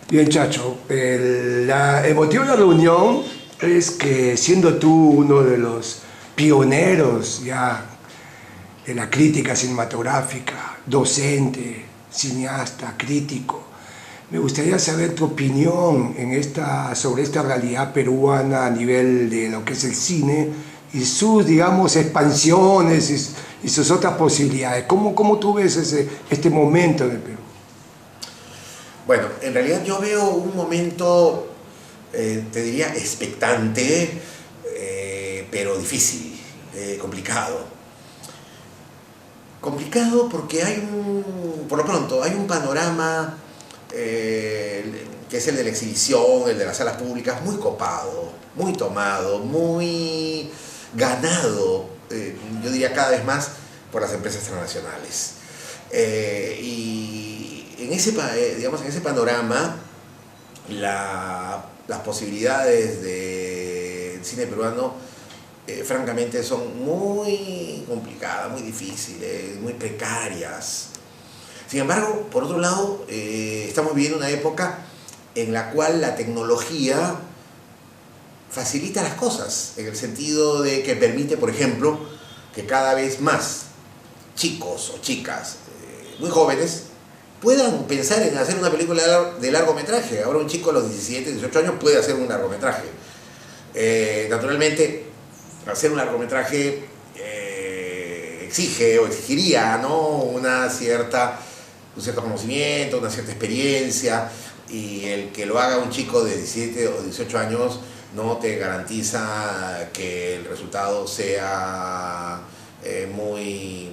Bien, Chacho, el motivo de la reunión es que siendo tú uno de los pioneros ya de la crítica cinematográfica, docente, cineasta, crítico, me gustaría saber tu opinión sobre esta realidad peruana a nivel de lo que es el cine y sus, digamos, expansiones y sus otras posibilidades. ¿Cómo tú ves este momento en el Perú? Bueno, en realidad yo veo un momento, te diría, expectante, pero difícil, complicado. Complicado porque por lo pronto, hay un panorama que es el de la exhibición, el de las salas públicas, muy copado, muy tomado, muy ganado, yo diría cada vez más, por las empresas transnacionales. Y digamos, en ese panorama, las posibilidades del cine peruano, francamente, son muy complicadas, muy difíciles, muy precarias. Sin embargo, por otro lado, estamos viviendo una época en la cual la tecnología facilita las cosas, en el sentido de que permite, por ejemplo, que cada vez más chicos o chicas muy jóvenes puedan pensar en hacer una película de largometraje. Ahora un chico a los 17, 18 años puede hacer un largometraje. Naturalmente, hacer un largometraje exige o exigiría, ¿no?, un cierto conocimiento, una cierta experiencia, y el que lo haga un chico de 17 o 18 años no te garantiza que el resultado sea muy,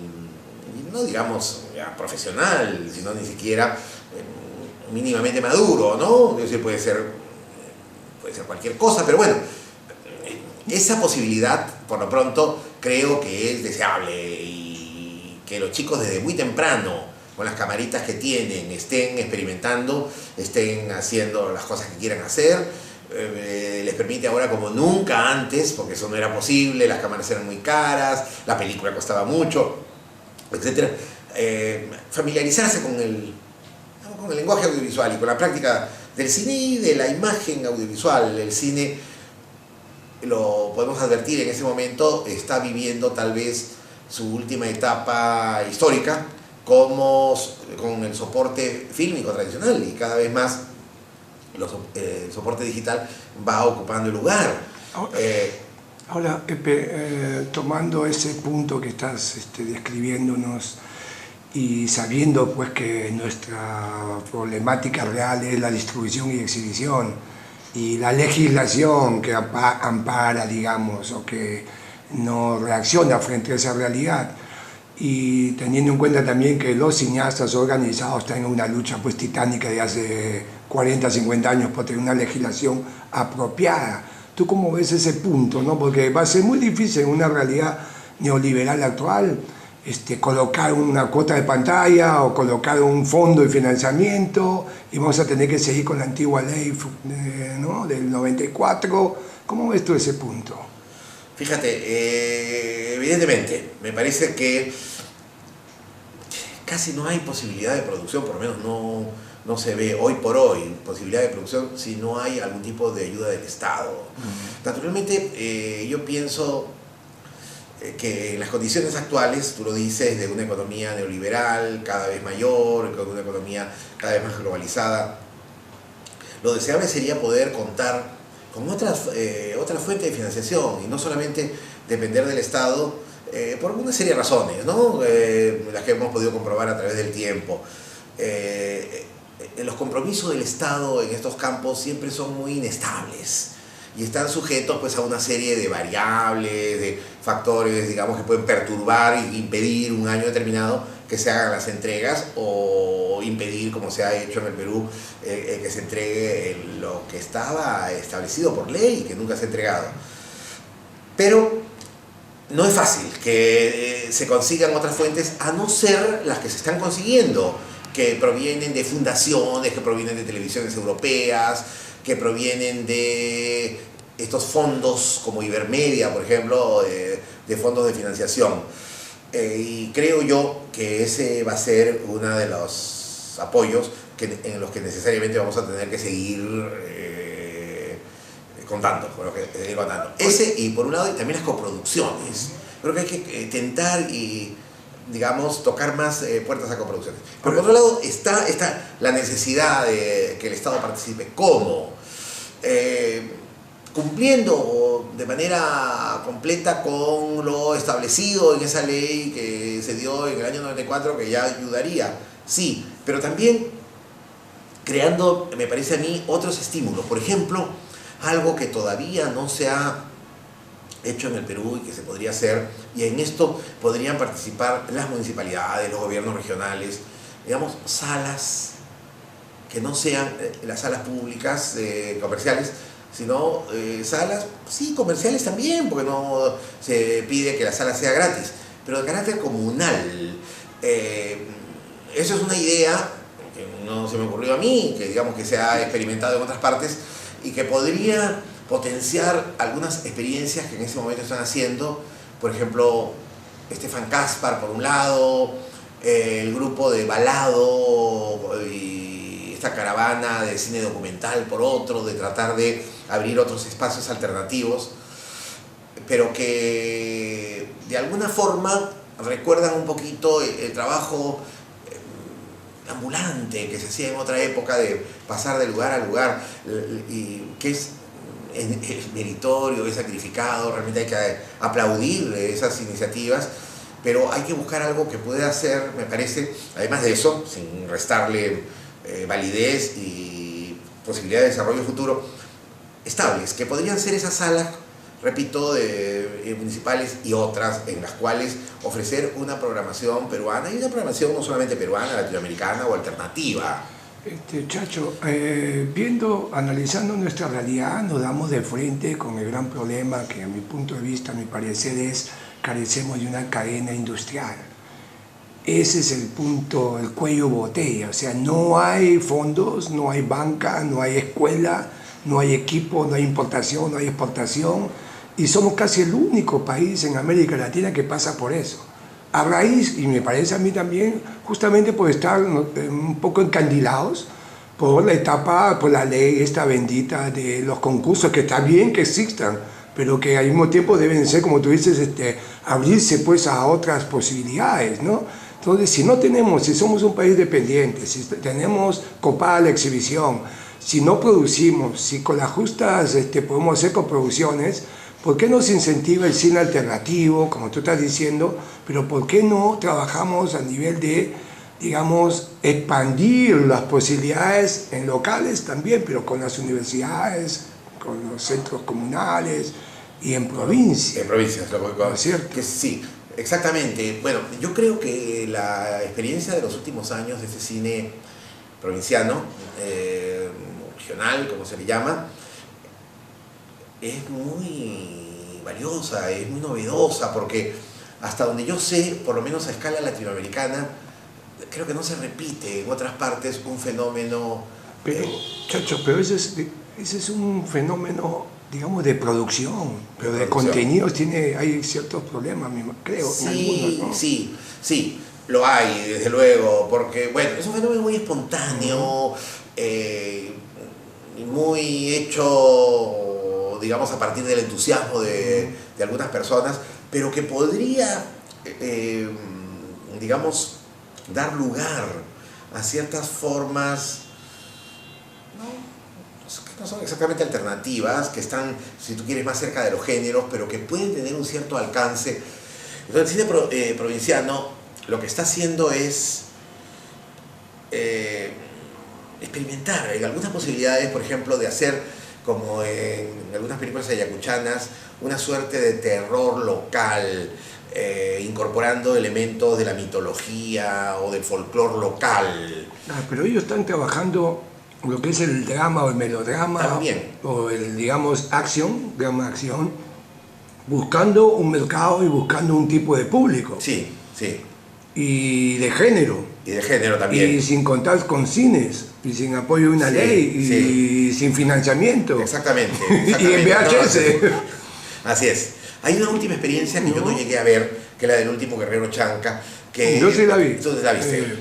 no digamos ya profesional, sino ni siquiera mínimamente maduro, ¿no? Es decir, puede ser cualquier cosa, pero bueno, esa posibilidad, por lo pronto, creo que es deseable, y que los chicos desde muy temprano, con las camaritas que tienen, estén experimentando, estén haciendo las cosas que quieran hacer. Les permite ahora como nunca antes, porque eso no era posible, las cámaras eran muy caras, la película costaba mucho, etc. Familiarizarse con el lenguaje audiovisual y con la práctica del cine y de la imagen audiovisual. El cine, lo podemos advertir en ese momento, está viviendo tal vez su última etapa histórica con el soporte fílmico tradicional, y cada vez más el soporte digital va ocupando el lugar. Ahora, Epe, tomando ese punto que estás describiéndonos y sabiendo pues que nuestra problemática real es la distribución y exhibición y la legislación que ampara, digamos, o que no reacciona frente a esa realidad, y teniendo en cuenta también que los cineastas organizados están en una lucha pues titánica de hace 40, 50 años por tener una legislación apropiada. ¿Tú cómo ves ese punto, no? Porque va a ser muy difícil en una realidad neoliberal actual colocar una cuota de pantalla o colocar un fondo de financiamiento, y vamos a tener que seguir con la antigua ley, ¿no?, del 94. ¿Cómo ves tú ese punto? Fíjate, evidentemente, me parece que casi no hay posibilidad de producción, por lo menos no se ve hoy por hoy posibilidad de producción si no hay algún tipo de ayuda del Estado. Naturalmente, yo pienso que en las condiciones actuales, tú lo dices, de una economía neoliberal cada vez mayor, con una economía cada vez más globalizada, lo deseable sería poder contar con otras fuentes de financiación, y no solamente depender del Estado, por una serie de razones, ¿no?, las que hemos podido comprobar a través del tiempo. Los compromisos del Estado en estos campos siempre son muy inestables y están sujetos pues a una serie de variables, de factores, digamos, que pueden perturbar e impedir un año determinado que se hagan las entregas, o impedir, como se ha hecho en el Perú, que se entregue lo que estaba establecido por ley y que nunca se ha entregado. Pero no es fácil que se consigan otras fuentes, a no ser las que se están consiguiendo, que provienen de fundaciones, que provienen de televisiones europeas, que provienen de estos fondos como Ibermedia, por ejemplo, de fondos de financiación. Y creo yo que ese va a ser uno de los apoyos en los que necesariamente vamos a tener que seguir contando, con lo que seguir contando. Ese, y por un lado, y también las coproducciones. Creo que hay que tentar y, digamos, tocar más puertas a coproducciones. Por otro lado, está la necesidad de que el Estado participe. ¿Cómo? Cumpliendo de manera completa con lo establecido en esa ley que se dio en el año 94, que ya ayudaría, sí, pero también creando, me parece a mí, otros estímulos. Por ejemplo, algo que todavía no se ha hecho en el Perú y que se podría hacer, y en esto podrían participar las municipalidades, los gobiernos regionales, digamos, salas que no sean las salas públicas comerciales, sino salas, sí, comerciales también, porque no se pide que la sala sea gratis, pero de carácter comunal. Eso es una idea que no se me ocurrió a mí, que digamos que se ha experimentado en otras partes y que podría potenciar algunas experiencias que en ese momento están haciendo. Por ejemplo, Estefan Caspar por un lado, el grupo de Balado y esta caravana de cine documental por otro, de tratar de abrir otros espacios alternativos, pero que de alguna forma recuerdan un poquito el trabajo ambulante que se hacía en otra época, de pasar de lugar a lugar, y que es meritorio, es sacrificado. Realmente hay que aplaudir esas iniciativas, pero hay que buscar algo que pueda hacer, me parece, además de eso, sin restarle validez y posibilidad de desarrollo futuro, estables, que podrían ser esas salas, repito, municipales y otras en las cuales ofrecer una programación peruana, y una programación no solamente peruana, latinoamericana o alternativa. Chacho, analizando nuestra realidad, nos damos de frente con el gran problema que, a mi punto de vista, a mi parecer, es carecemos de una cadena industrial. Ese es el punto, el cuello botella. O sea, no hay fondos, no hay banca, no hay escuela, no hay equipo, no hay importación, no hay exportación, y somos casi el único país en América Latina que pasa por eso. A raíz, y me parece a mí también, justamente por estar un poco encandilados por la etapa, por la ley esta bendita de los concursos, que está bien que existan, pero que al mismo tiempo deben ser, como tú dices, abrirse pues a otras posibilidades, ¿no? Entonces, si somos un país dependiente, si tenemos copada la exhibición, si no producimos, si con las justas podemos hacer coproducciones, ¿por qué no se incentiva el cine alternativo, como tú estás diciendo? Pero ¿por qué no trabajamos a nivel de, digamos, expandir las posibilidades en locales también, pero con las universidades, con los centros comunales y en provincias? En provincias, ¿No es cierto? Que sí, exactamente. Bueno, yo creo que la experiencia de los últimos años de este cine provinciano, regional, como se le llama, es muy valiosa, es muy novedosa, porque hasta donde yo sé, por lo menos a escala latinoamericana, creo que no se repite en otras partes un fenómeno... Pero, Chacho, pero ese es un fenómeno, digamos, de producción, pero de contenidos hay ciertos problemas, creo, sí, en algunos, ¿no? Sí, lo hay, desde luego, porque, bueno, es un fenómeno muy espontáneo, muy hecho, digamos, a partir del entusiasmo de algunas personas, pero que podría, digamos, dar lugar a ciertas formas, que no son exactamente alternativas, que están, si tú quieres, más cerca de los géneros, pero que pueden tener un cierto alcance. Entonces, el cine provinciano lo que está haciendo es experimentar en algunas posibilidades, por ejemplo, de hacer, como en algunas películas ayacuchanas, una suerte de terror local, incorporando elementos de la mitología o del folclore local. Pero ellos están trabajando lo que es el drama o el melodrama, también, o el, digamos, drama acción, buscando un mercado y buscando un tipo de público. Sí. Y de género. Y de género también. Y sin contar con cines, y sin apoyo de una ley, y sin financiamiento. Exactamente. Y en VHS. Así es. Hay una última experiencia que yo no llegué a ver, que es la del último Guerrero Chanca. Que yo sí la vi. ¿Tú la viste?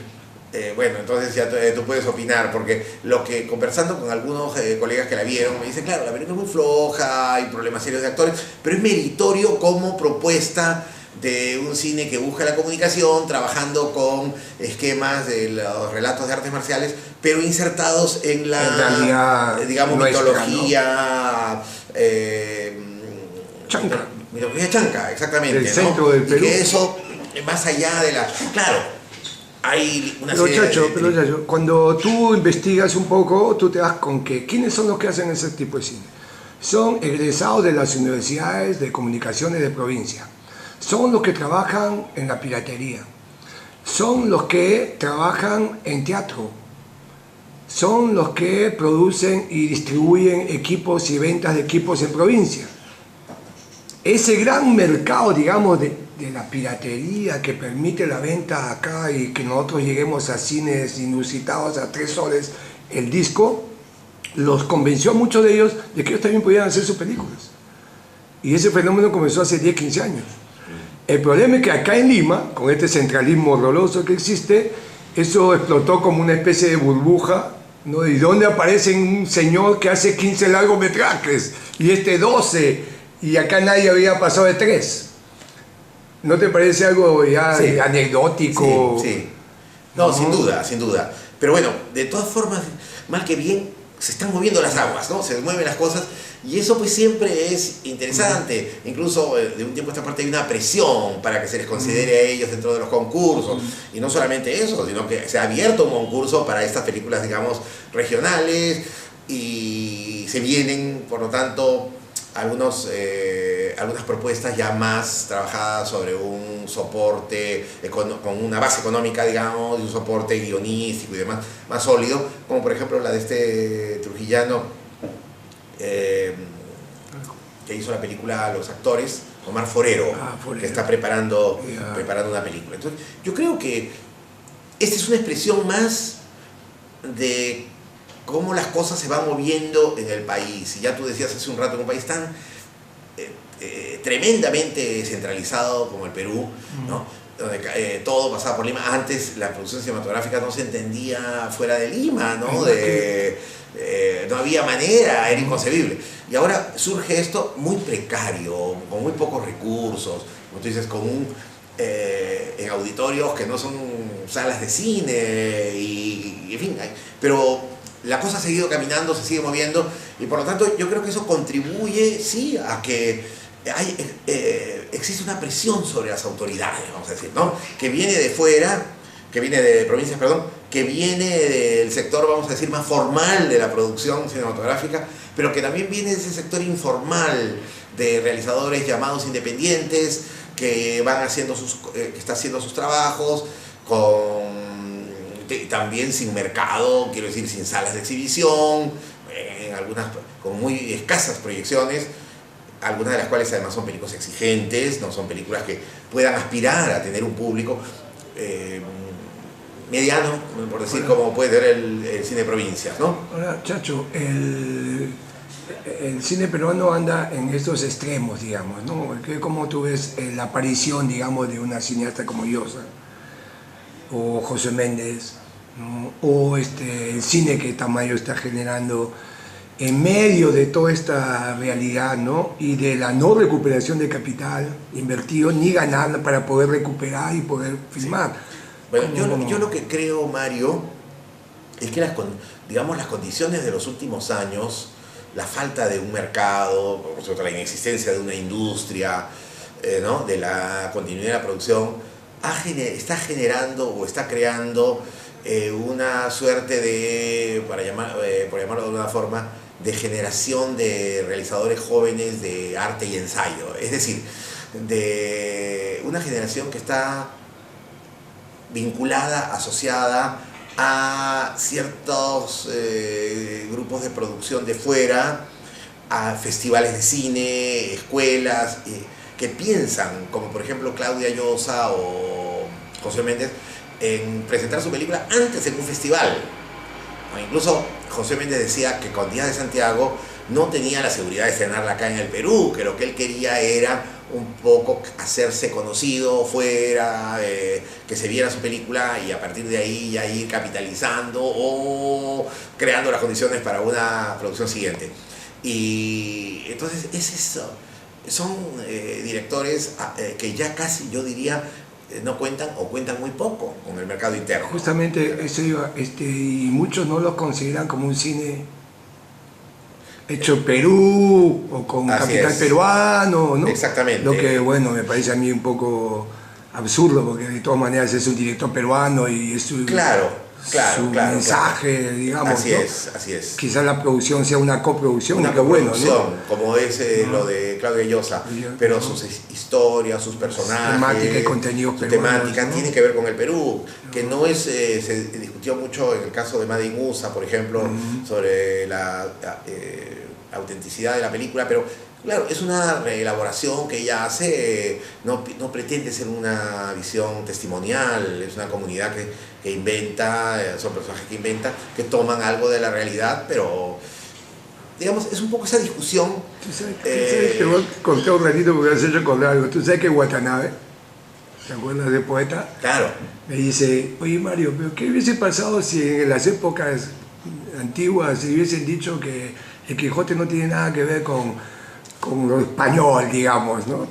Bueno, entonces ya tú puedes opinar, porque lo que conversando con algunos colegas que la vieron, me dicen, claro, la película es muy floja, hay problemas serios de actores, pero es meritorio como propuesta de un cine que busca la comunicación, trabajando con esquemas de los relatos de artes marciales, pero insertados en la, en realidad, digamos, nuestra, mitología... chanca. Mitología chanca, exactamente. Del centro del Perú. Y que eso, más allá de la... Claro, hay una Pero serie Chacho, cuando tú investigas un poco, tú te das con que ¿quiénes son los que hacen ese tipo de cine? Son egresados de las universidades de comunicaciones de provincia. Son los que trabajan en la piratería. Son los que trabajan en teatro. Son los que producen y distribuyen equipos y ventas de equipos en provincia. Ese gran mercado, digamos, de la piratería que permite la venta acá y que nosotros lleguemos a cines inusitados a 3 soles el disco, los convenció a muchos de ellos de que ellos también podían hacer sus películas. Y ese fenómeno comenzó hace 10, 15 años. El problema es que acá en Lima, con este centralismo horroroso que existe, eso explotó como una especie de burbuja, ¿no? ¿Y dónde aparece un señor que hace 15 largometrajes y 12? Y acá nadie había pasado de 3. ¿No te parece algo ya Sí. anecdótico? Sí, sí. No, sin duda, sin duda. Pero bueno, de todas formas, mal que bien, se están moviendo las aguas, ¿no? Se mueven las cosas y eso pues siempre es interesante. Incluso de un tiempo a esta parte hay una presión para que se les considere a ellos dentro de los concursos. Y no solamente eso, sino que se ha abierto un concurso para estas películas, digamos, regionales y se vienen, por lo tanto, algunas propuestas ya más trabajadas sobre un soporte con una base económica, digamos, y un soporte guionístico y demás más sólido, como por ejemplo la de este trujillano que hizo la película Los Actores, Omar Forero, que está preparando una película. Entonces, yo creo que esta es una expresión más de cómo las cosas se van moviendo en el país. Y ya tú decías hace un rato, en un país tan tremendamente centralizado como el Perú, ¿no? Donde todo pasaba por Lima. Antes la producción cinematográfica no se entendía fuera de Lima, ¿no? No había manera, era inconcebible. Y ahora surge esto muy precario, con muy pocos recursos, como tú dices, en auditorios que no son salas de cine, y en fin, pero la cosa ha seguido caminando, se sigue moviendo, y por lo tanto yo creo que eso contribuye, sí, a que existe una presión sobre las autoridades, vamos a decir, ¿no? Que viene de fuera, que viene de provincias, perdón, que viene del sector, vamos a decir, más formal de la producción cinematográfica, pero que también viene de ese sector informal de realizadores llamados independientes que van haciendo que está haciendo sus trabajos también sin mercado, quiero decir, sin salas de exhibición, en algunas con muy escasas proyecciones, algunas de las cuales además son películas exigentes, no son películas que puedan aspirar a tener un público mediano, por decir, como puede ser el cine de provincias, ¿no? Ahora, Chacho, el cine peruano anda en estos extremos, digamos, ¿no? Como tú ves la aparición, digamos, de una cineasta como Llosa, o José Méndez, ¿no? O el cine que Tamayo está generando en medio de toda esta realidad, ¿no? Y de la no recuperación de capital invertido, ni ganar para poder recuperar y poder filmar. Sí. Bueno, yo lo que creo, Mario, es que digamos, las condiciones de los últimos años, la falta de un mercado, por supuesto, la inexistencia de una industria, ¿no? De la continuidad de la producción, está generando o está creando una suerte de, por llamarlo de alguna forma, de generación de realizadores jóvenes de arte y ensayo. Es decir, de una generación que está vinculada, asociada a ciertos grupos de producción de fuera, a festivales de cine, escuelas, que piensan, como por ejemplo Claudia Llosa o José Méndez, en presentar su película antes en un festival. O incluso José Méndez decía que con Días de Santiago no tenía la seguridad de estrenarla acá en el Perú, que lo que él quería era un poco hacerse conocido fuera, que se viera su película y a partir de ahí ya ir capitalizando o creando las condiciones para una producción siguiente. Y entonces es eso. Son directores que ya casi, yo diría, no cuentan o cuentan muy poco con el mercado interno. Justamente eso iba, y muchos no los consideran como un cine hecho en Perú o con Así capital es. peruano, ¿no? Exactamente. Lo que, bueno, me parece a mí un poco absurdo, porque de todas maneras es un director peruano y es su, Claro. su mensaje, digamos, Así ¿no? así es. Quizás la producción sea una coproducción, Una que bueno, coproducción, ¿no? como es lo de Claudia Llosa, pero sus historias, sus personajes, temática y contenidos su peruanos, temática, ¿no? tiene que ver con el Perú, que no es, se discutió mucho en el caso de Madi Musa, por ejemplo, sobre la autenticidad de la película, pero claro, es una reelaboración que ella hace, no pretende ser una visión testimonial, es una comunidad que inventa, son personajes que inventan, que toman algo de la realidad, pero digamos, es un poco esa discusión. ¿Tú sabes? Te voy a contar un ratito porque has hecho acordar algo. ¿Tú sabes que Watanabe, te acuerdas del poeta? Claro. Me dice, oye Mario, pero ¿qué hubiese pasado si en las épocas antiguas se hubiesen dicho que el Quijote no tiene nada que ver con lo español, digamos, ¿no?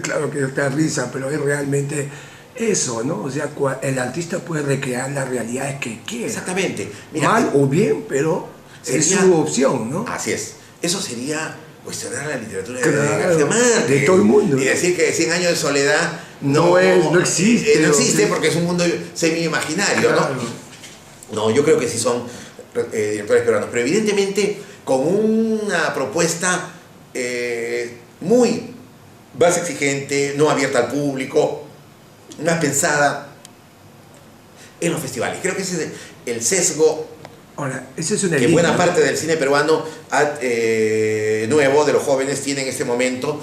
Claro que está risa, pero es realmente eso, ¿no? O sea, el artista puede recrear las realidades que quiera. Exactamente. Mira, mal o bien, pero es su opción, ¿no? Así es. Eso sería cuestionar la literatura Claro, de García Márquez. de todo el mundo. Y decir que 100 años de soledad no existe. No existe porque es un mundo semi-imaginario, claro. ¿no? No, yo creo que sí son directores peruanos, pero evidentemente con una propuesta muy más exigente, no abierta al público, más pensada en los festivales. Creo que ese es el sesgo. Ahora, ese es un Que buena parte del cine peruano nuevo, de los jóvenes, tiene en este momento.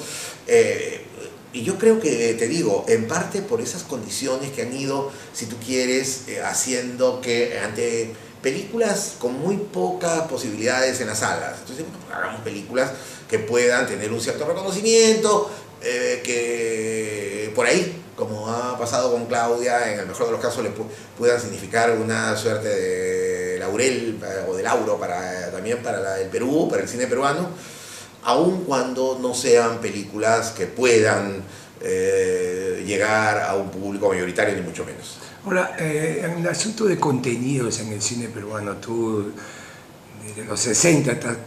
Y yo creo que, te digo, en parte por esas condiciones que han ido, si tú quieres, haciendo que ante películas con muy pocas posibilidades en las salas, entonces bueno, hagamos películas que puedan tener un cierto reconocimiento, que por ahí, como ha pasado con Claudia, en el mejor de los casos le puedan significar una suerte de laurel o de lauro también para el Perú, para el cine peruano, aun cuando no sean películas que puedan llegar a un público mayoritario, ni mucho menos. Ahora, en el asunto de contenidos en el cine peruano, tú desde los 60 estás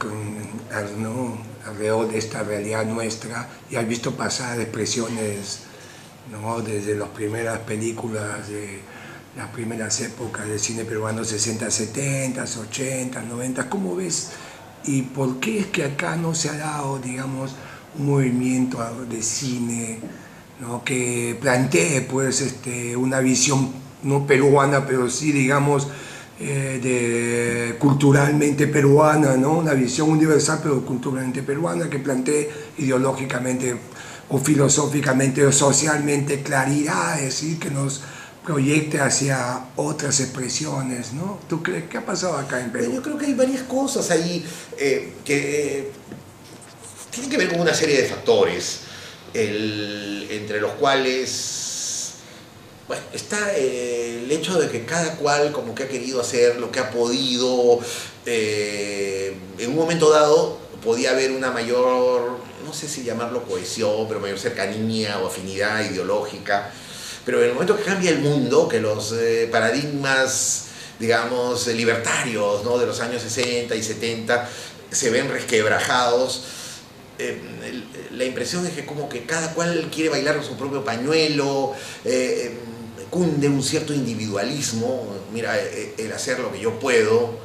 ¿no? alrededor de esta realidad nuestra y has visto pasar expresiones, ¿no? Desde las primeras películas de las primeras épocas del cine peruano, 60, 70, 80, 90, ¿cómo ves? ¿Y por qué es que acá no se ha dado, digamos, un movimiento de cine, ¿no? que plantee pues, una visión no peruana, pero sí, digamos, culturalmente peruana, ¿no? Una visión universal, pero culturalmente peruana, que plantee ideológicamente o filosóficamente o socialmente claridad, es decir, que nos proyecte hacia otras expresiones, ¿no? ¿Tú crees qué ha pasado acá en Perú? Yo creo que hay varias cosas ahí que tienen que ver con una serie de factores, entre los cuales, bueno, está el hecho de que cada cual como que ha querido hacer lo que ha podido. En un momento dado podía haber una mayor, no sé si llamarlo cohesión, pero mayor cercanía o afinidad ideológica. Pero en el momento que cambia el mundo, que los paradigmas, digamos, libertarios, ¿no? de los años 60 y 70 se ven resquebrajados, la impresión es que como que cada cual quiere bailar con su propio pañuelo, cunde un cierto individualismo, mira, el hacer lo que yo puedo,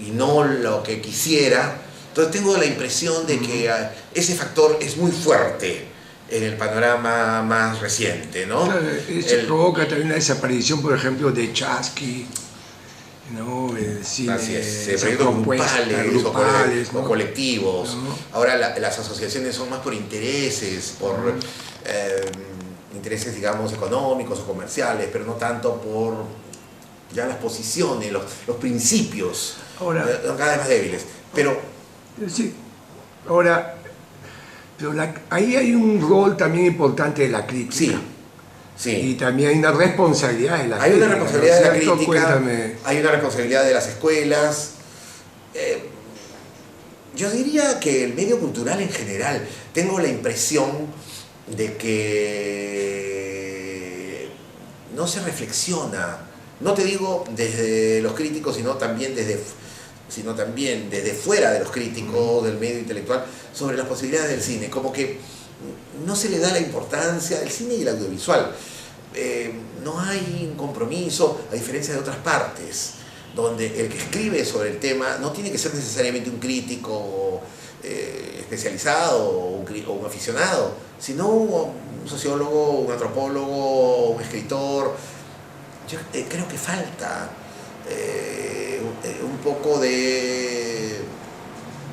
y no lo que quisiera. Entonces tengo la impresión de que ese factor es muy fuerte en el panorama más reciente, ¿no? Claro, eso provoca también la desaparición, por ejemplo, de Chasqui, ¿no? El cine, así es, proyectos grupales ¿no? o colectivos. ¿No? Ahora las asociaciones son más por intereses, por intereses, digamos, económicos o comerciales, pero no tanto por ya las posiciones, los principios. Ahora, cada vez más débiles. Pero sí. Ahora, pero ahí hay un rol también importante de la crítica. Sí, sí. Y también hay una responsabilidad de la Hay crítica. una responsabilidad de la ¿Cierto? crítica, Cuéntame. hay una responsabilidad de las escuelas. Yo diría que el medio cultural en general, tengo la impresión de que no se reflexiona, no te digo desde los críticos, sino también desde fuera de los críticos, del medio intelectual, sobre las posibilidades del cine. Como que no se le da la importancia del cine y el audiovisual. No hay un compromiso, a diferencia de otras partes, donde el que escribe sobre el tema no tiene que ser necesariamente un crítico especializado o un aficionado, sino un sociólogo, un antropólogo, un escritor. Yo creo que falta un poco de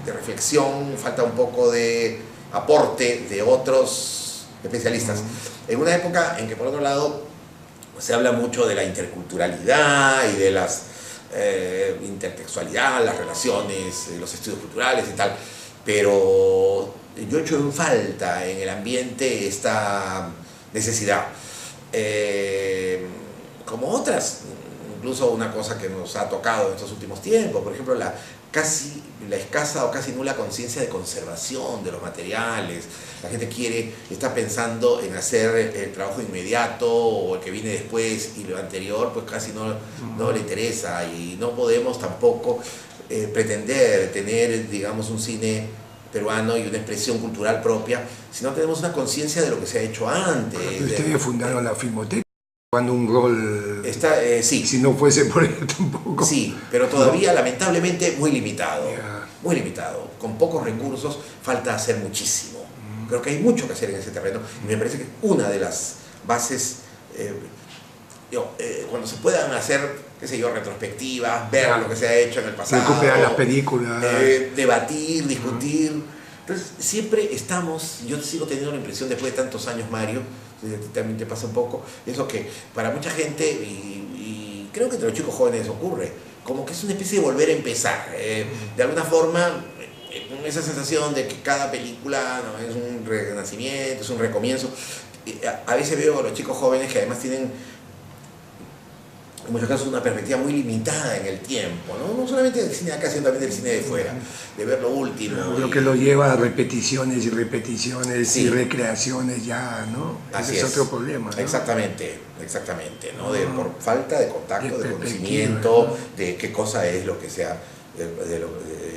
reflexión, falta un poco de aporte de otros especialistas. En una época en que, por otro lado, se habla mucho de la interculturalidad y de las intertextualidad, las relaciones, los estudios culturales y tal, pero yo echo en falta en el ambiente esta necesidad. Como otras, incluso una cosa que nos ha tocado en estos últimos tiempos, por ejemplo, la escasa o casi nula conciencia de conservación de los materiales. La gente está pensando en hacer el trabajo inmediato o el que viene después, y lo anterior pues casi no le interesa, y no podemos tampoco pretender tener, digamos, un cine peruano y una expresión cultural propia si no tenemos una conciencia de lo que se ha hecho antes. Ustedes fundaron la Filmoteca, jugando un rol, sí. Si no fuese por ello tampoco. Sí, pero todavía lamentablemente muy limitado, Yeah. muy limitado. Con pocos recursos falta hacer muchísimo. Creo que hay mucho que hacer en ese terreno, y me parece que una de las bases, cuando se puedan hacer, qué sé yo, retrospectivas, ver lo que se ha hecho en el pasado, Recuperar las películas, debatir, discutir. Entonces siempre yo sigo teniendo la impresión, después de tantos años, Mario, también te pasa un poco, eso que para mucha gente, y creo que entre los chicos jóvenes ocurre, como que es una especie de volver a empezar. De alguna forma, esa sensación de que cada película es un renacimiento, es un recomienzo. A veces veo a los chicos jóvenes que además tienen, en muchos casos, una perspectiva muy limitada en el tiempo, no solamente del cine de acá, sino también del cine de fuera, de ver lo último. Lo que lo lleva a repeticiones y repeticiones, sí, y recreaciones ya, ¿no? Así Ese es otro problema, ¿no? Exactamente, ¿no? Por falta de contacto, de conocimiento, ¿no? De qué cosa es lo que se ha, de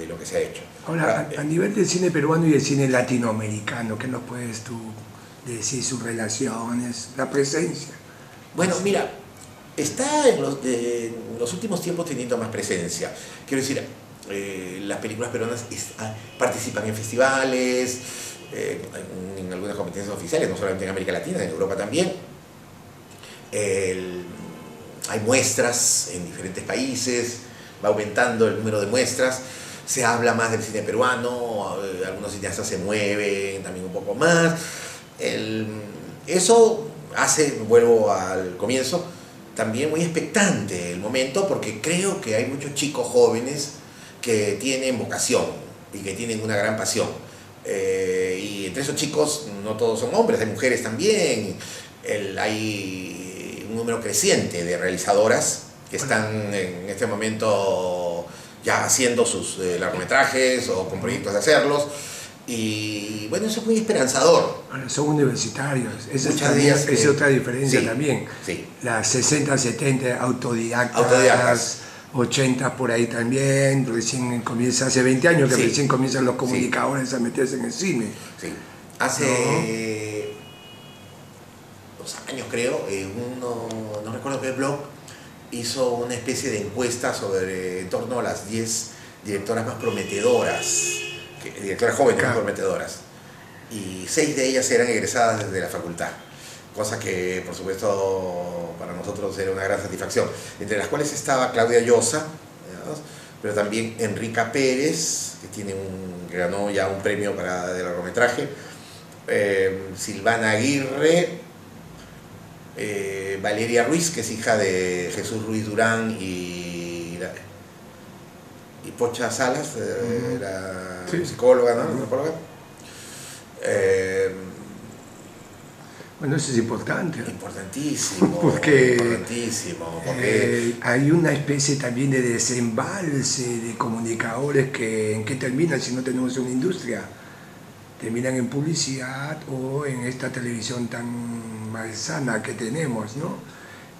lo que se ha hecho. Ahora, a nivel del cine peruano y del cine latinoamericano, ¿qué nos puedes tú decir, sus relaciones, la presencia? Bueno, mira, está en los últimos tiempos teniendo más presencia. Quiero decir, las películas peruanas participan en festivales, en algunas competencias oficiales, no solamente en América Latina, en Europa también. Hay muestras en diferentes países, va aumentando el número de muestras, se habla más del cine peruano, algunos cineastas se mueven también un poco más. Eso vuelvo al comienzo, también muy expectante el momento, porque creo que hay muchos chicos jóvenes que tienen vocación y que tienen una gran pasión. Y entre esos chicos no todos son hombres, hay mujeres también. Hay un número creciente de realizadoras que están en este momento ya haciendo sus largometrajes o con proyectos de hacerlos. Y bueno, eso es muy esperanzador. Ahora, son universitarios, esa Muchas es otra diferencia, sí, también. Sí. Las 60, 70 autodidactas, 80 por ahí también, recién comienza, hace 20 años que sí, recién comienzan los comunicadores a meterse en el cine. Sí. Hace 2 años, creo, no recuerdo qué blog, hizo una especie de encuesta en torno a las 10 directoras más prometedoras, directoras jóvenes más prometedoras, y 6 de ellas eran egresadas desde la facultad, cosa que por supuesto para nosotros era una gran satisfacción, entre las cuales estaba Claudia Llosa, pero también Enrica Pérez, que ganó ya un premio de largometraje, Silvana Aguirre, Valeria Ruiz, que es hija de Jesús Ruiz Durán y y Pocha Salas, la Sí. psicóloga, ¿no? Antropóloga. Bueno, eso es importante. Importantísimo, Porque, importantísimo, porque hay una especie también de desembalse de comunicadores ¿en qué terminan si no tenemos una industria? Terminan en publicidad o en esta televisión tan malsana que tenemos, ¿no?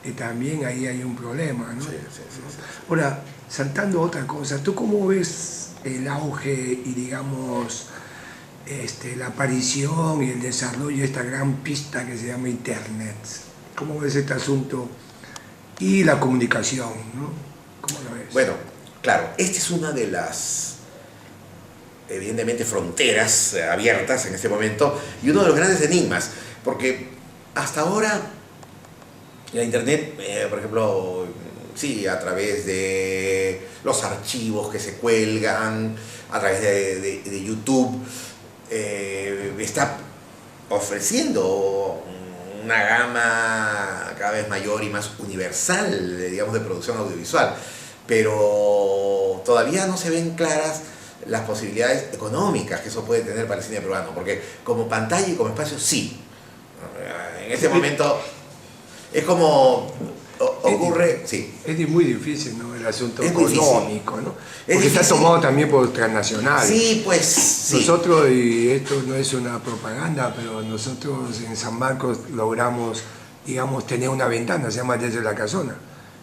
Y también ahí hay un problema, ¿no? sí, sí, sí, sí. Ahora, saltando a otra cosa, ¿tú cómo ves el auge y digamos la aparición y el desarrollo de esta gran pista que se llama Internet? ¿Cómo ves este asunto? Y la comunicación, ¿no? ¿Cómo lo ves? Bueno, claro, esta es una de las, evidentemente, fronteras abiertas en este momento y uno de los grandes enigmas, porque hasta ahora la Internet, por ejemplo, sí, a través de los archivos que se cuelgan, a través de YouTube, está ofreciendo una gama cada vez mayor y más universal, digamos, de producción audiovisual, pero todavía no se ven claras las posibilidades económicas que eso puede tener para el cine peruano, porque como pantalla y como espacio, sí. En este momento es como ocurre, sí. Es muy difícil, ¿no? El asunto Es muy económico, ¿no? Es Porque está difícil. tomado también por transnacionales. Sí, pues sí. Nosotros, y esto no es una propaganda, pero nosotros en San Marcos logramos, digamos, tener una ventana, se llama Desde la Casona,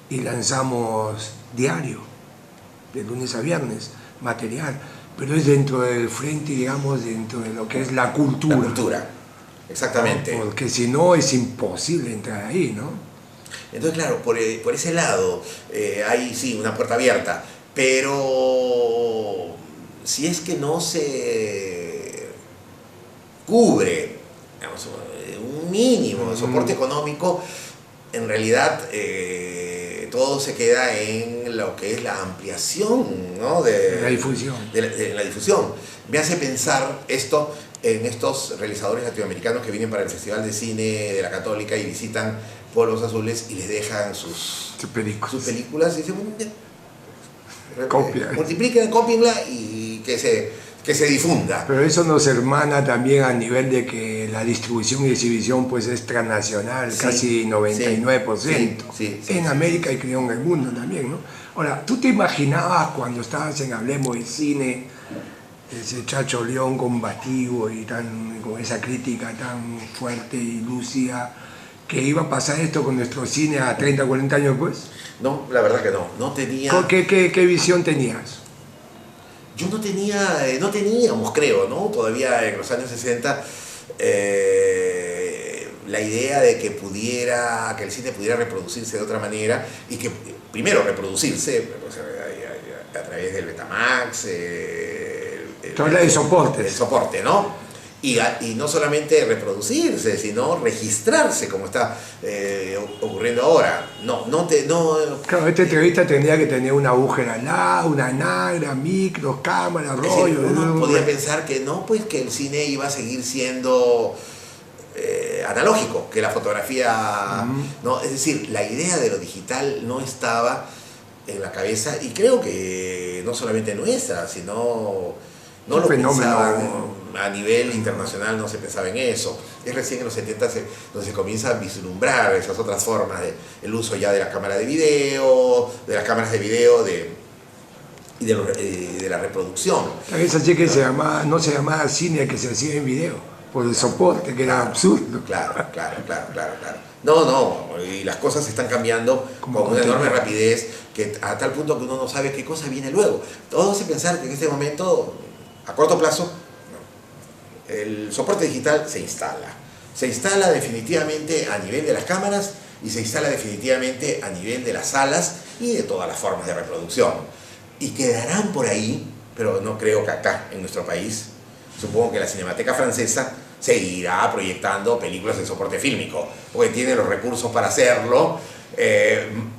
y lanzamos diario, de lunes a viernes, material, pero es dentro del frente, digamos, dentro de lo que es la cultura. La cultura, exactamente. ¿No? Porque si no es imposible entrar ahí, ¿no? Entonces, claro, por ese lado hay sí una puerta abierta, pero si es que no se cubre, digamos, un mínimo de soporte económico, en realidad todo se queda en lo que es la ampliación, ¿no? De la difusión. De la difusión. Me hace pensar esto en estos realizadores latinoamericanos que vienen para el Festival de Cine de la Católica y visitan Polvos Azules y les dejan sus películas y dicen, bueno, ya, Copia. multipliquen, cópienla y que se difunda. Pero eso nos hermana también a nivel de que la distribución y exhibición pues es transnacional, Sí, casi 99%. sí, En América y creo en el mundo también, ¿no? Ahora, ¿tú te imaginabas cuando estabas en Hablemos de Cine, ese Chacho León combativo y con esa crítica tan fuerte y lúcida, que iba a pasar esto con nuestro cine a 30, 40 años después? No, la verdad que no. No tenía... ¿Qué visión tenías? Yo no teníamos, creo, ¿no? Todavía en los años 60, la idea de que el cine pudiera reproducirse de otra manera y que, primero, reproducirse a través del Betamax, Tú hablas de soportes. el soporte, ¿no? Y no solamente reproducirse, sino registrarse, como está ocurriendo ahora. Claro, esta entrevista tendría que tener una agujera al lado, una nagra, micros, cámaras, Es decir, rollo. uno podía pensar que no, pues que el cine iba a seguir siendo analógico, que la fotografía... ¿no? Es decir, la idea de lo digital no estaba en la cabeza y creo que no solamente nuestra, sino... No lo pensaban a nivel internacional, no se pensaba en eso. Es recién en los 70 donde se comienza a vislumbrar esas otras formas, el uso ya de la cámara de video, de las cámaras de video y de la reproducción. Es así que no se llamaba cine que se hacía en video, por el soporte, que era absurdo. Claro. No, y las cosas están cambiando con una enorme rapidez, que a tal punto que uno no sabe qué cosa viene luego. Todo hace pensar que en este momento, a corto plazo, el soporte digital se instala. Se instala definitivamente a nivel de las cámaras y se instala definitivamente a nivel de las salas y de todas las formas de reproducción. Y quedarán por ahí, pero no creo que acá, en nuestro país, supongo que la Cinemateca Francesa seguirá proyectando películas de soporte fílmico, porque tiene los recursos para hacerlo,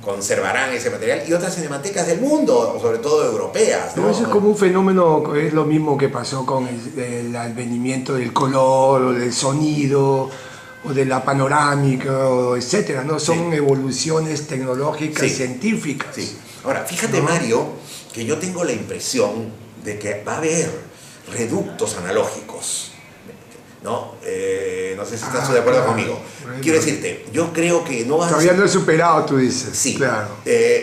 conservarán ese material, y otras cinematecas del mundo, sobre todo europeas, ¿no? Pero eso es como un fenómeno, es lo mismo que pasó con el advenimiento del color o del sonido o de la panorámica, o etcétera, ¿no? Son evoluciones tecnológicas, científicas. Sí. Ahora, fíjate, Mario, que yo tengo la impresión de que va a haber reductos analógicos. ¿No? No sé si estás de acuerdo conmigo. Bueno. Quiero decirte, yo creo que no va a... Todavía no he superado, tú dices. Sí, claro.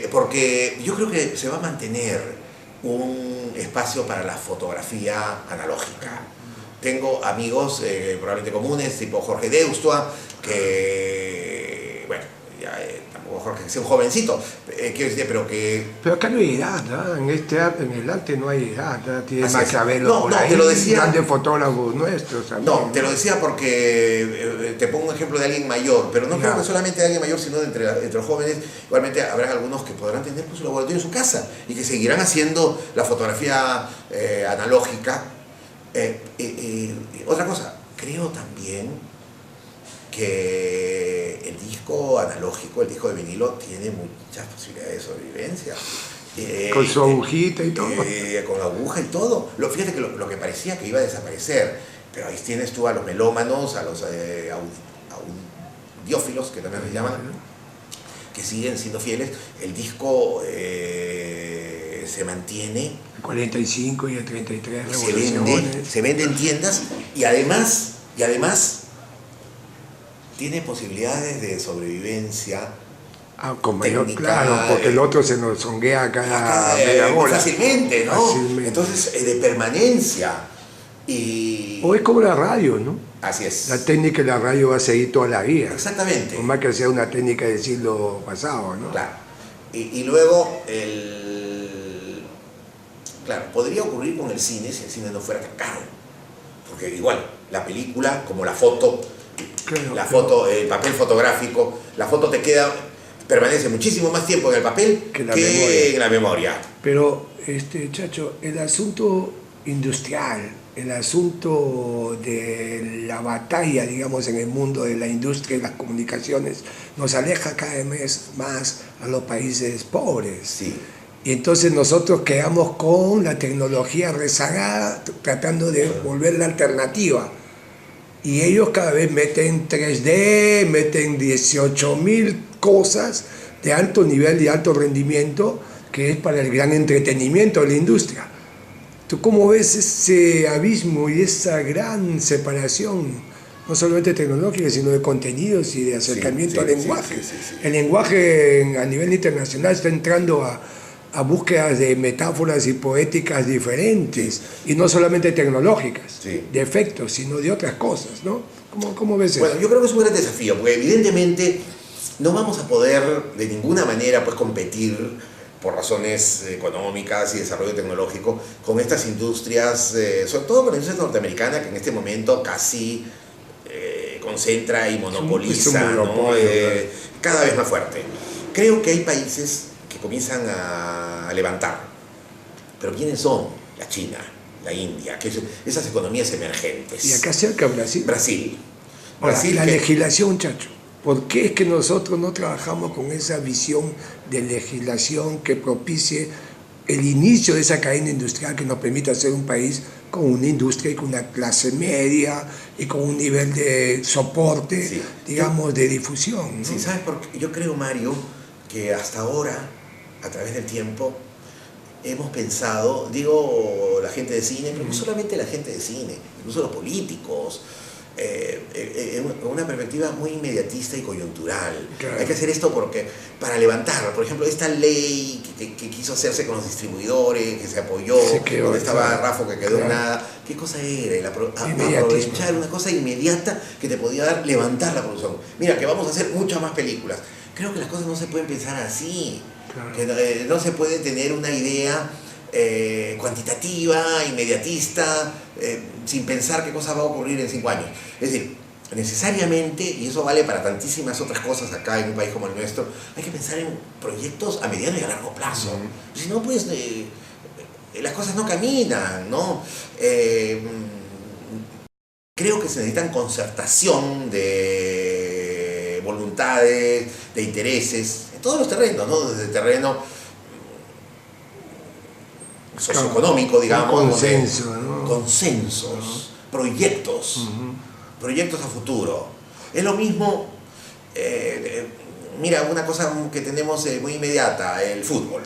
Porque yo creo que se va a mantener un espacio para la fotografía analógica. Tengo amigos probablemente comunes, tipo Jorge Deustua, que, bueno, ya tampoco Jorge, que sea un jovencito, quiero decir, pero que... Pero acá no hay edad, ¿no? En el arte no hay edad, ¿no? Tiene Maquiavelo no, por ahí, te lo decía, grandes fotógrafos nuestros también. No, te lo decía porque te pongo un ejemplo de alguien mayor, pero no creo que solamente de alguien mayor, sino entre los jóvenes. Igualmente habrá algunos que podrán tener pues, su laboratorio en su casa y que seguirán haciendo la fotografía analógica. Otra cosa, creo también que el disco analógico, el disco de vinilo, tiene muchas posibilidades de sobrevivencia. Con su agujita y todo. Con aguja y todo. Fíjate que lo que parecía que iba a desaparecer, pero ahí tienes tú a los melómanos, a los audiófilos, que también se llaman, que siguen siendo fieles. El disco se mantiene. El 45 y el 33 revoluciones. Se vende en tiendas y además tiene posibilidades de sobrevivencia. Con mayor, claro, porque el otro se nos zonguea cada media hora. Fácilmente, ¿no? Fácilmente. Entonces, de permanencia. O es como la radio, ¿no? Así es. La técnica de la radio va a seguir toda la vida. Exactamente. Por más que sea una técnica del siglo pasado, ¿no? Claro. Y luego, claro, podría ocurrir con el cine si el cine no fuera tan caro. Porque igual, la película, como la foto, foto, el papel fotográfico, la foto permanece muchísimo más tiempo en el papel que en la memoria. Pero, Chacho, el asunto industrial, el asunto de la batalla, digamos, en el mundo de la industria y las comunicaciones, nos aleja cada vez más a los países pobres. Sí. Y entonces nosotros quedamos con la tecnología rezagada, tratando de volverla alternativa. Y ellos cada vez meten 3D, meten 18.000 cosas de alto nivel y alto rendimiento, que es para el gran entretenimiento de la industria. ¿Tú cómo ves ese abismo y esa gran separación, no solamente tecnológica, sino de contenidos y de acercamiento al lenguaje? Sí. El lenguaje a nivel internacional está entrando a búsquedas de metáforas y poéticas diferentes, y no solamente tecnológicas, de efectos, sino de otras cosas, ¿no? ¿Cómo ves eso? Bueno, yo creo que es un gran desafío, porque evidentemente no vamos a poder de ninguna manera pues, competir por razones económicas y desarrollo tecnológico con estas industrias, sobre todo con la industria norteamericana, que en este momento casi concentra y monopoliza, ¿no? Cada vez más fuerte. Creo que hay países que comienzan a levantar. Pero ¿quiénes son? La China, la India, esas economías emergentes. Y acá cerca Brasil. Ahora, la legislación, Chacho. ¿Por qué es que nosotros no trabajamos con esa visión de legislación que propicie el inicio de esa cadena industrial que nos permita ser un país con una industria y con una clase media y con un nivel de soporte, digamos, de difusión, ¿no? Sí, ¿sabes por qué? Yo creo, Mario, que hasta ahora, a través del tiempo, hemos pensado, digo la gente de cine, pero no solamente la gente de cine, incluso los políticos, en una perspectiva muy inmediatista y coyuntural. Claro. Hay que hacer esto porque para levantar, por ejemplo, esta ley que quiso hacerse con los distribuidores, que se apoyó, donde estaba Rafo que quedó en nada, ¿qué cosa era? Aprovechar una cosa inmediata que te podía levantar la producción. Mira, que vamos a hacer muchas más películas. Creo que las cosas no se pueden pensar así. Claro. Que no se puede tener una idea cuantitativa, inmediatista, sin pensar qué cosa va a ocurrir en 5 años. Es decir, necesariamente, y eso vale para tantísimas otras cosas acá en un país como el nuestro, hay que pensar en proyectos a mediano y a largo plazo. Si no, pues las cosas no caminan, ¿no? Creo que se necesitan concertación de voluntades, de intereses, en todos los terrenos, ¿no? Desde el terreno socioeconómico, digamos, consenso, ¿no? Consensos, proyectos, proyectos a futuro. Es lo mismo, mira, una cosa que tenemos muy inmediata, el fútbol.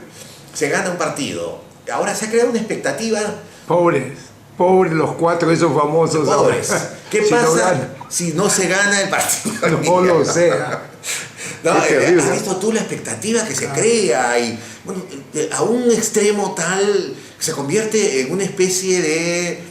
Se gana un partido. Ahora se ha creado una expectativa. Pobres los 4 esos famosos. Pobres. ¿Qué si pasa si no se gana el partido? No lo sé. No, ¿has visto tú la expectativa que se crea? Y, bueno, a un extremo tal que se convierte en una especie de...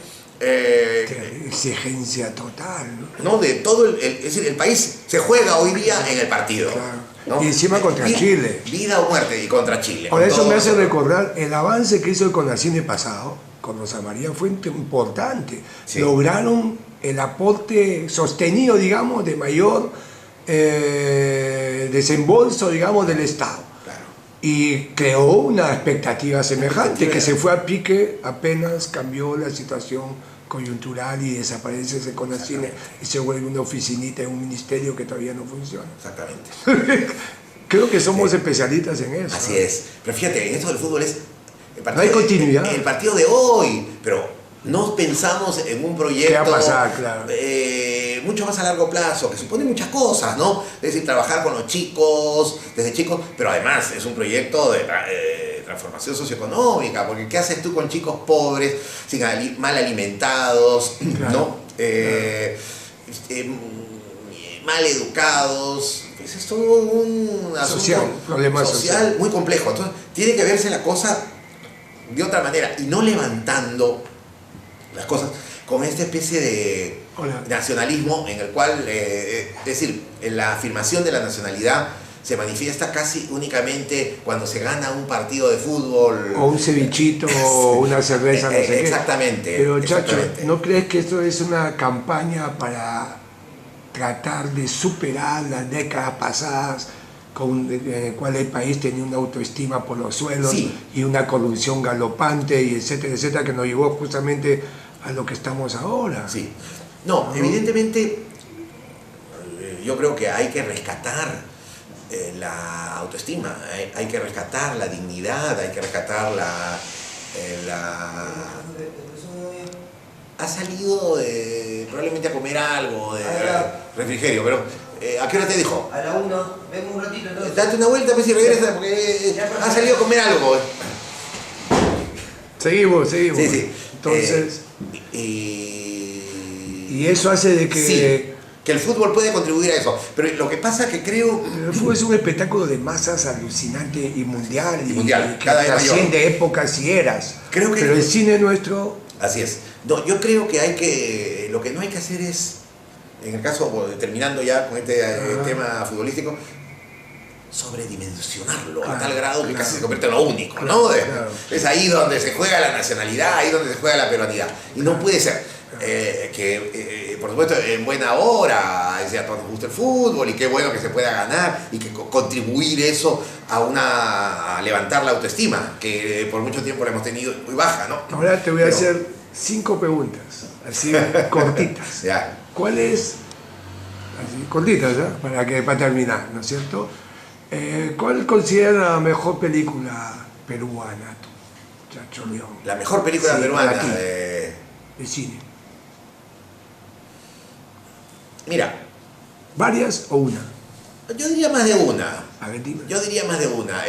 exigencia total, ¿no? De todo es decir, el país se juega hoy día en el partido. Claro. ¿No? Y encima contra Chile. Vida o muerte, y contra Chile. Por eso me hace recordar el avance que hizo el CONACYT pasado con Rosa María fue importante. Sí. Lograron el aporte sostenido, digamos, de mayor desembolso, digamos, del Estado. Claro. Y creó una expectativa semejante que se fue a pique apenas cambió la situación coyuntural y desaparece ese CONACYT y se vuelve una oficinita en un ministerio que todavía no funciona. Exactamente. Creo que somos especialistas en eso. Así es. Pero fíjate, en esto del fútbol es... No hay continuidad. El partido de hoy, pero no pensamos en un proyecto... ¿Qué va a pasar? Claro. Mucho más a largo plazo, que supone muchas cosas, ¿no? Es decir, trabajar con los chicos, desde chicos, pero además es un proyecto de transformación socioeconómica, porque ¿qué haces tú con chicos pobres, mal alimentados, claro, ¿no? Mal educados? Pues es todo un asunto social muy complejo. Entonces, tiene que verse la cosa de otra manera y no levantando las cosas con esta especie de nacionalismo en el cual, es decir, la afirmación de la nacionalidad se manifiesta casi únicamente cuando se gana un partido de fútbol. O un cevichito o una cerveza, no sé exactamente, qué. Pero Chacho, exactamente. ¿no crees que esto es una campaña para tratar de superar las décadas pasadas en el cual el país tenía una autoestima por los suelos, sí, y una corrupción galopante, y etcétera, que nos llevó justamente a lo que estamos ahora? Sí. No, evidentemente yo creo que hay que rescatar la autoestima, hay que rescatar la dignidad, hay que rescatar ha salido probablemente a comer algo de refrigerio, pero ¿a qué hora te dijo? A la 1, vengo un ratito entonces. Date una vuelta pues, y regresa porque ha salido a comer algo. Seguimos. Sí. Entonces, y eso hace de que... Sí, que el fútbol puede contribuir a eso. Pero lo que pasa es que creo... El fútbol es un espectáculo de masas alucinante y mundial. Y que cada vez trasciende épocas y eras. Creo que... Pero el cine nuestro... Así es. No, yo creo que lo que no hay que hacer es, en el caso, terminando ya con este tema futbolístico, sobredimensionarlo a tal grado que casi se convierte en lo único, ¿no? Es ahí donde se juega la nacionalidad, ahí donde se juega la peruanidad. Y no puede ser por supuesto, en buena hora, a todos nos gusta el fútbol y qué bueno que se pueda ganar y que contribuir eso a levantar la autoestima, que por mucho tiempo la hemos tenido muy baja, ¿no? Ahora te voy a hacer 5 preguntas, así cortitas. Ya. ¿Cuál es, así cortitas, para terminar, ¿no es cierto? ¿Cuál consideras la mejor película peruana, Chacho León? La mejor película peruana de cine. Mira. ¿Varias o una? Yo diría más de una. A ver, dime. Yo diría más de una.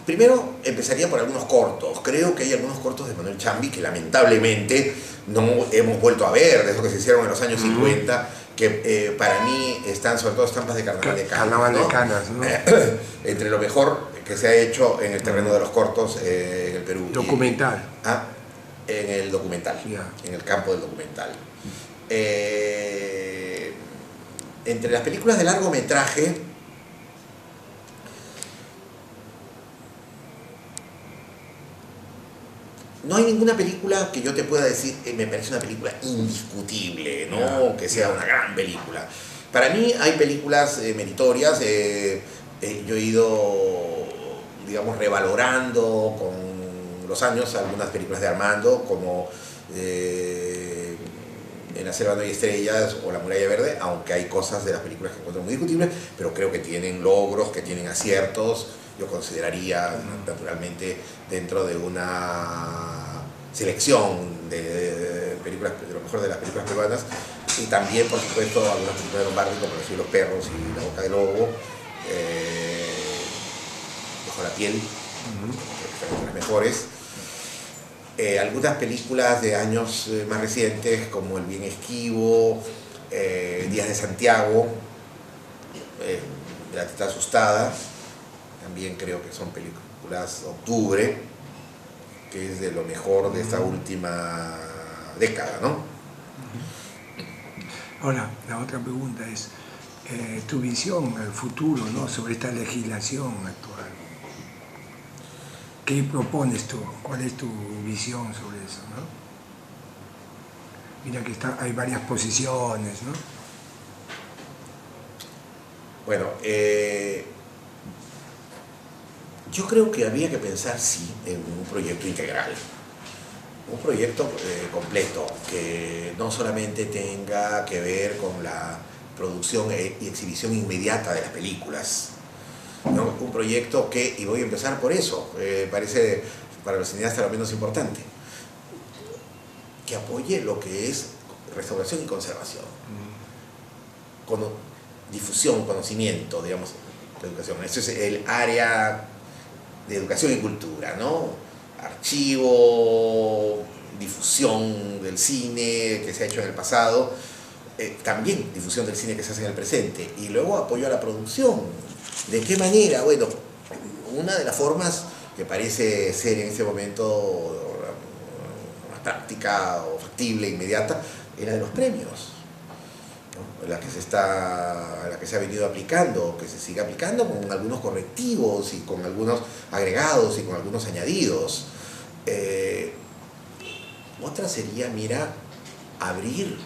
Primero empezaría por algunos cortos. Creo que hay algunos cortos de Manuel Chambi que lamentablemente no hemos vuelto a ver, de esos que se hicieron en los años 50, que para mí están sobre todo estampas de Carnaval de Canas. Carnaval de Canas, ¿no? Entre lo mejor que se ha hecho en el terreno de los cortos en el Perú. Documental. En el documental, en el campo del documental. Entre las películas de largometraje, no hay ninguna película que yo te pueda decir me parece una película indiscutible, ¿no? Que sea una gran película. Para mí hay películas meritorias. Yo he ido, digamos, revalorando con los años algunas películas de Armando, como En la selva no hay estrellas o La muralla verde, aunque hay cosas de las películas que encuentro muy discutibles, pero creo que tienen logros, que tienen aciertos. Yo consideraría, naturalmente, dentro de una selección de películas, de lo mejor de las películas peruanas, Y también, por supuesto, algunas películas de Lombardi, como Los Cielos Perros y La Boca del Lobo, Bajo la Piel, creo que están entre las mejores. Algunas películas de años más recientes, como El Bien Esquivo, Días de Santiago, La Teta Asustada, también creo que son películas. Octubre, que es de lo mejor de esta última década, ¿no? Ahora, la otra pregunta es tu visión al futuro, ¿no?, sobre esta legislación actual. ¿Qué propones tú? ¿Cuál es tu visión sobre eso, no? Mira que hay varias posiciones, ¿no? Bueno, yo creo que había que pensar, sí, en un proyecto integral. Un proyecto completo, que no solamente tenga que ver con la producción y exhibición inmediata de las películas, ¿no? Un proyecto que, y voy a empezar por eso, parece para los cineastas lo menos importante, que apoye lo que es restauración y conservación, con difusión, conocimiento, digamos, de educación. Eso es el área de educación y cultura, ¿no? Archivo, difusión del cine que se ha hecho en el pasado, también difusión del cine que se hace en el presente, y luego apoyo a la producción. ¿De qué manera? Bueno, una de las formas que parece ser en este momento más práctica o factible, inmediata, era de los premios, ¿no? La que se ha venido aplicando, que se sigue aplicando con algunos correctivos y con algunos agregados y con algunos añadidos. Otra sería, mira, abrir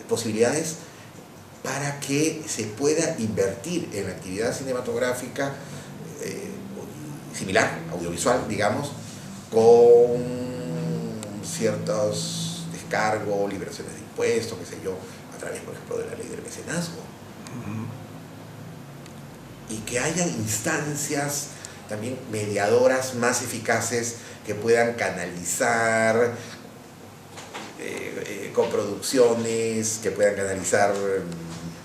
posibilidades para que se pueda invertir en actividad cinematográfica similar, audiovisual, digamos, con ciertos descargos, liberaciones de impuestos, qué sé yo, a través, por ejemplo, de la ley del mecenazgo. Y que hayan instancias también mediadoras más eficaces que puedan canalizar coproducciones, que puedan canalizar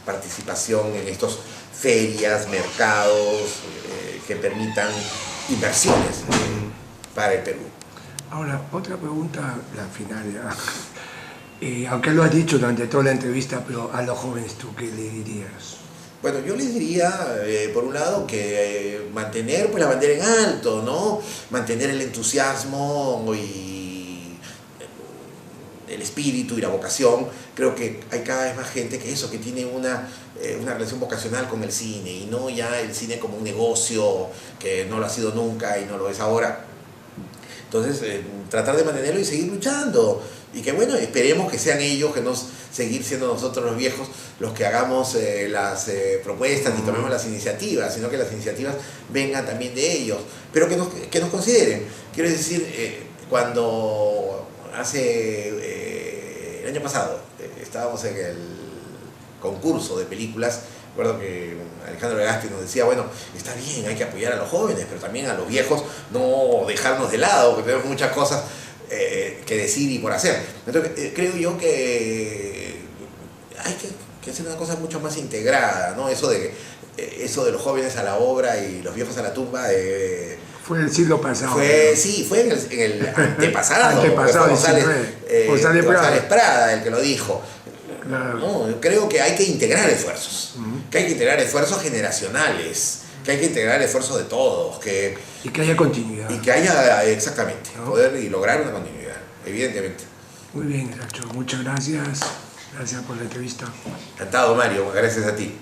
participación en estos ferias, mercados, que permitan inversiones para el Perú. Ahora, otra pregunta, la final ya. Aunque lo has dicho durante toda la entrevista, pero a los jóvenes, ¿tú qué le dirías? Bueno, yo les diría, por un lado, que mantener pues, la bandera en alto, ¿no? Mantener el entusiasmo y el espíritu y la vocación. Creo que hay cada vez más gente que tiene una relación vocacional con el cine, y no ya el cine como un negocio que no lo ha sido nunca y no lo es ahora. Entonces, tratar de mantenerlo y seguir luchando. Y que bueno, esperemos que sean ellos, que no seguir siendo nosotros los viejos los que hagamos las propuestas y tomemos las iniciativas, sino que las iniciativas vengan también de ellos, pero que nos consideren. Quiero decir, cuando el año pasado estábamos en el concurso de películas, recuerdo que Alejandro Legazpi nos decía, bueno, está bien, hay que apoyar a los jóvenes, pero también a los viejos no dejarnos de lado, porque tenemos muchas cosas que decir y por hacer. Entonces, creo yo que hay que hacer una cosa mucho más integrada, ¿no? Eso de los jóvenes a la obra y los viejos a la tumba. Fue el siglo pasado. Sí, fue en el antepasado. González Prada el que lo dijo. Claro. No, creo que hay que integrar esfuerzos, que hay que integrar esfuerzos generacionales, que hay que integrar esfuerzos de todos, y que haya continuidad. Y que haya, exactamente, ¿no? Poder y lograr una continuidad, evidentemente. Muy bien, Nacho, muchas gracias. Gracias por la entrevista. Encantado, Mario, gracias a ti.